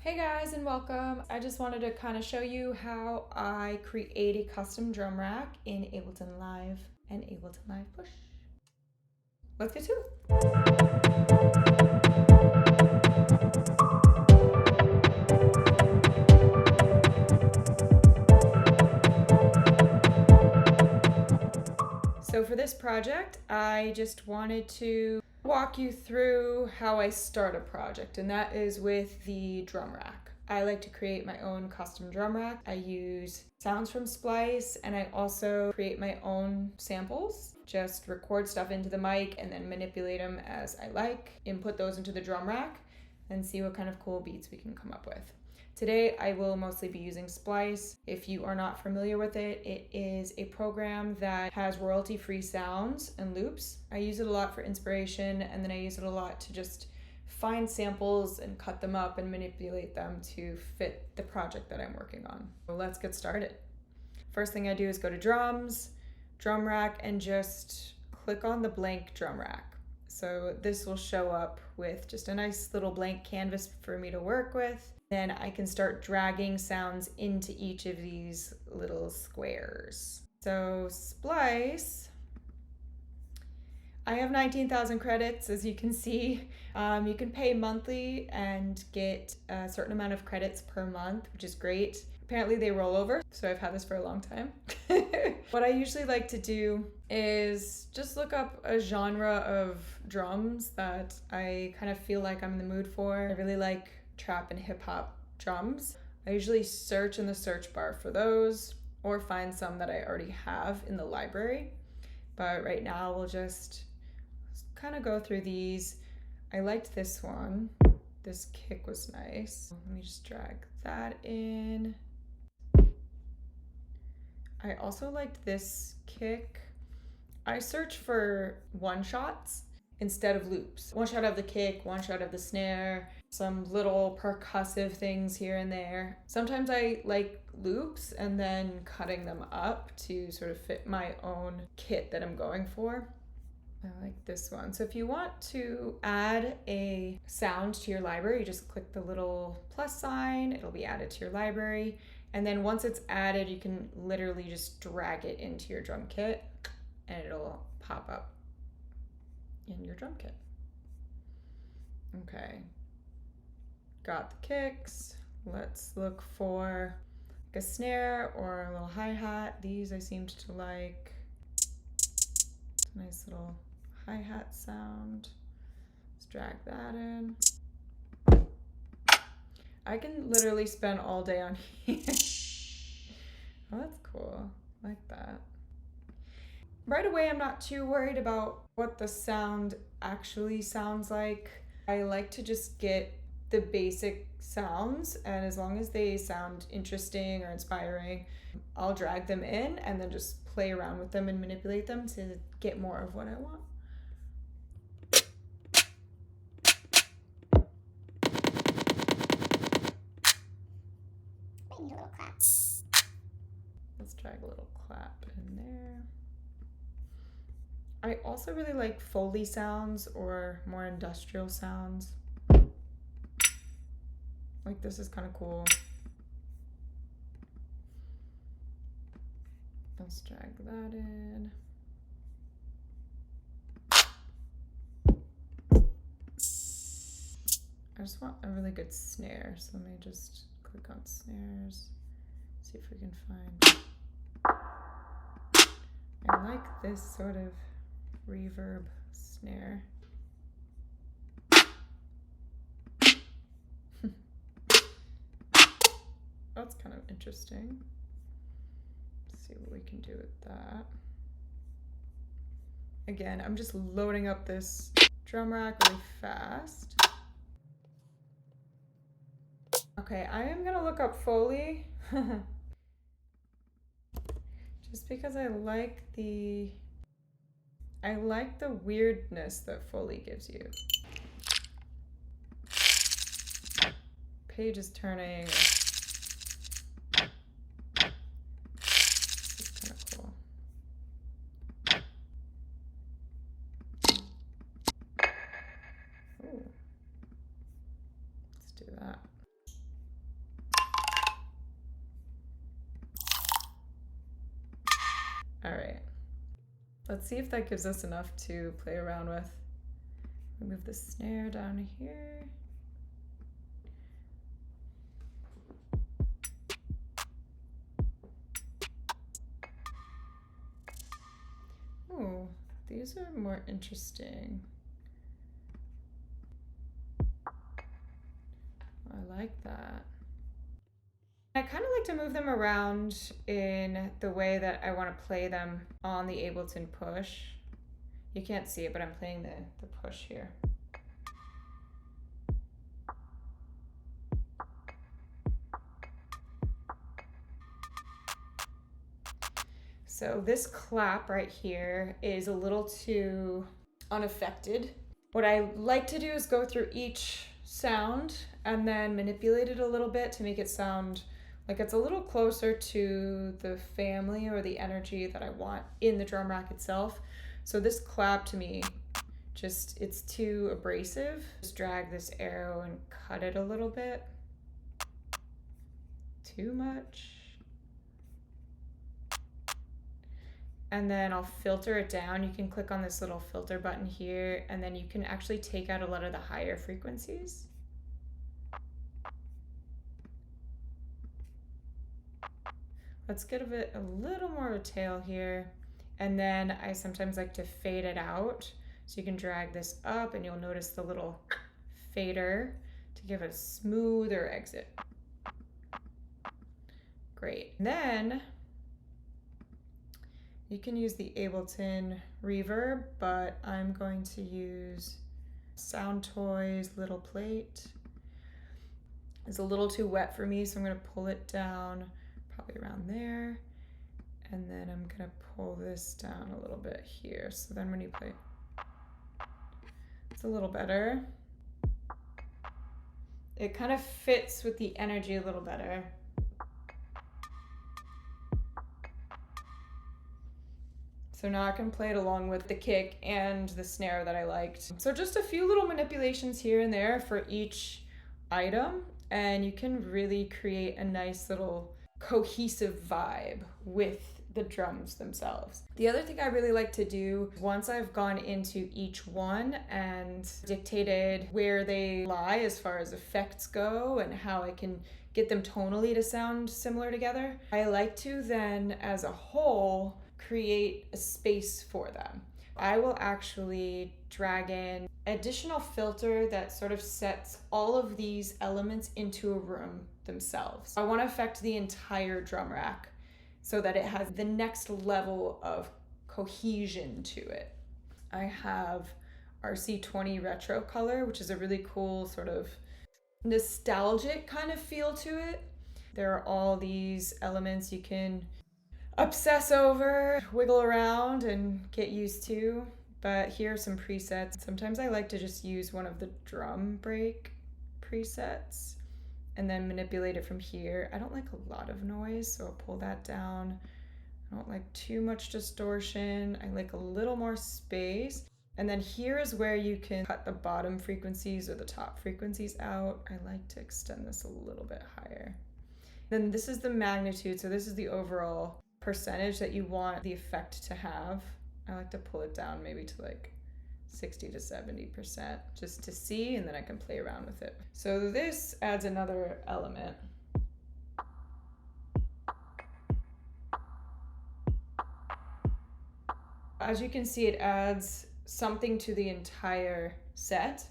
Hey guys and welcome. I just wanted to kind of show you how I create a custom drum rack in Ableton Live and Ableton Live Push. Let's get to it. So for this project, I just wanted to walk you through how I start a project, and that is with the drum rack. I like to create my own custom drum rack. I use sounds from Splice, and I also create my own samples. Just record stuff into the mic and then manipulate them as I like, input those into the drum rack, and see what kind of cool beats we can come up with. Today, I will mostly be using Splice. If you are not familiar with it, it is a program that has royalty-free sounds and loops. I use it a lot for inspiration, and then I use it a lot to just find samples and cut them up and manipulate them to fit the project that I'm working on. So let's get started. First thing I do is go to drums, drum rack, and just click on the blank drum rack. So this will show up with just a nice little blank canvas for me to work with. Then I can start dragging sounds into each of these little squares. So Splice, I have 19,000 credits, as you can see. You can pay monthly and get a certain amount of credits per month, which is great. Apparently they roll over, so I've had this for a long time. What I usually like to do is just look up a genre of drums that I kind of feel like I'm in the mood for. I really like trap and hip hop drums. I usually search in the search bar for those or find some that I already have in the library. But right now we'll just kind of go through these. I liked this one. This kick was nice. Let me just drag that in. I also liked this kick. I search for one shots instead of loops. One shot of the kick, one shot of the snare, some little percussive things here and there. Sometimes I like loops and then cutting them up to sort of fit my own kit that I'm going for. I like this one. So if you want to add a sound to your library, you just click the little plus sign, it'll be added to your library. And then once it's added, you can literally just drag it into your drum kit and it'll pop up in your drum kit. Okay, got the kicks. Let's look for like a snare or a little hi-hat. These I seemed to like. It's a nice little hi-hat sound. Let's drag that in. I can literally spend all day on here. Oh, that's cool. I like that. Right away, I'm not too worried about what the sound actually sounds like. I like to just get the basic sounds, and as long as they sound interesting or inspiring, I'll drag them in and then just play around with them and manipulate them to get more of what I want. I need a little clap. Let's drag a little clap in there. I also really like Foley sounds or more industrial sounds. Like this is kind of cool. Let's drag that in. I just want a really good snare, so let me just click on snares, see if we can find. I like this sort of reverb snare. That's kind of interesting. Let's see what we can do with that. Again, I'm just loading up this drum rack really fast. Okay, I am gonna look up Foley. Just because I like the weirdness that Foley gives you. Page is turning. This is kind of cool. Ooh. Let's do that. Let's see if that gives us enough to play around with. We move the snare down here. Oh, these are more interesting. I like that. I kind of like to move them around in the way that I want to play them on the Ableton Push. You can't see it, but I'm playing the push here. So this clap right here is a little too unaffected. What I like to do is go through each sound and then manipulate it a little bit to make it sound like it's a little closer to the family or the energy that I want in the drum rack itself. So this clap to me, it's too abrasive. Just drag this arrow and cut it a little bit. Too much. And then I'll filter it down. You can click on this little filter button here, and then you can actually take out a lot of the higher frequencies. Let's give it a little more of a tail here. And then I sometimes like to fade it out. So you can drag this up and you'll notice the little fader to give a smoother exit. Great. Then you can use the Ableton reverb, but I'm going to use SoundToys little plate. It's a little too wet for me, so I'm gonna pull it down probably around there. And then I'm gonna pull this down a little bit here. So then when you play, it's a little better. It kind of fits with the energy a little better. So now I can play it along with the kick and the snare that I liked. So just a few little manipulations here and there for each item, and you can really create a nice little cohesive vibe with the drums themselves. The other thing I really like to do, once I've gone into each one and dictated where they lie as far as effects go and how I can get them tonally to sound similar together, I like to then, as a whole, create a space for them. I will actually drag in additional filter that sort of sets all of these elements into a room themselves. I want to affect the entire drum rack so that it has the next level of cohesion to it. I have RC20 retro color, which is a really cool sort of nostalgic kind of feel to it. There are all these elements you can obsess over, wiggle around, and get used to. But here are some presets. Sometimes I like to just use one of the drum break presets and then manipulate it from here. I don't like a lot of noise, so I'll pull that down. I don't like too much distortion. I like a little more space. And then here is where you can cut the bottom frequencies or the top frequencies out. I like to extend this a little bit higher. Then this is the magnitude, so this is the overall percentage that you want the effect to have. I like to pull it down maybe to like 60 to 70% just to see, and then I can play around with it. So this adds another element. As you can see, it adds something to the entire set.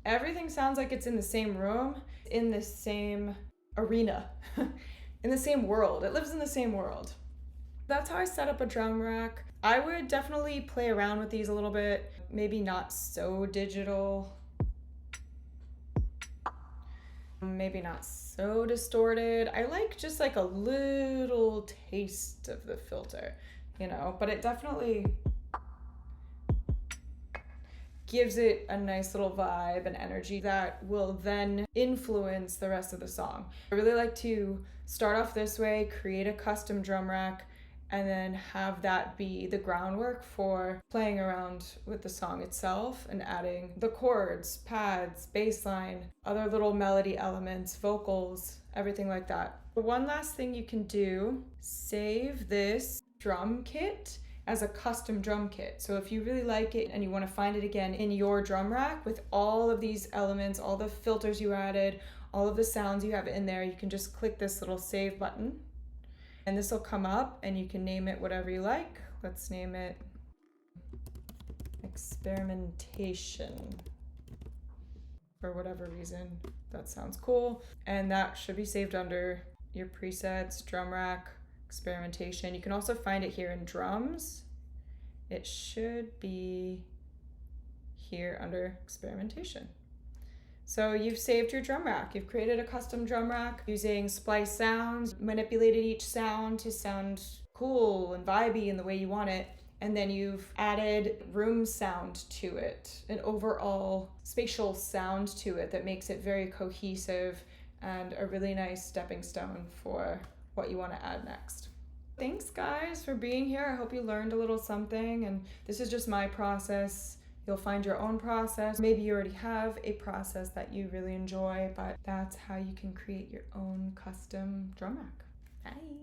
Everything sounds like it's in the same room, in the same arena, in the same world. It lives in the same world. That's how I set up a drum rack. I would definitely play around with these a little bit, maybe not so digital, maybe not so distorted. I like just like a little taste of the filter, you know, but it definitely gives it a nice little vibe and energy that will then influence the rest of the song. I really like to start off this way, create a custom drum rack, and then have that be the groundwork for playing around with the song itself and adding the chords, pads, bass line, other little melody elements, vocals, everything like that. One last thing you can do, save this drum kit as a custom drum kit. So if you really like it and you want to find it again in your drum rack with all of these elements, all the filters you added, all of the sounds you have in there, you can just click this little save button. And this will come up and you can name it whatever you like. Let's name it experimentation for whatever reason. That sounds cool. And that should be saved under your presets, drum rack, experimentation. You can also find it here in drums. It should be here under experimentation. So you've saved your drum rack. You've created a custom drum rack using Splice sounds, manipulated each sound to sound cool and vibey in the way you want it. And then you've added room sound to it, an overall spatial sound to it that makes it very cohesive and a really nice stepping stone for what you want to add next. Thanks guys for being here. I hope you learned a little something, and this is just my process. You'll find your own process. Maybe you already have a process that you really enjoy, but that's how you can create your own custom drum rack. Bye.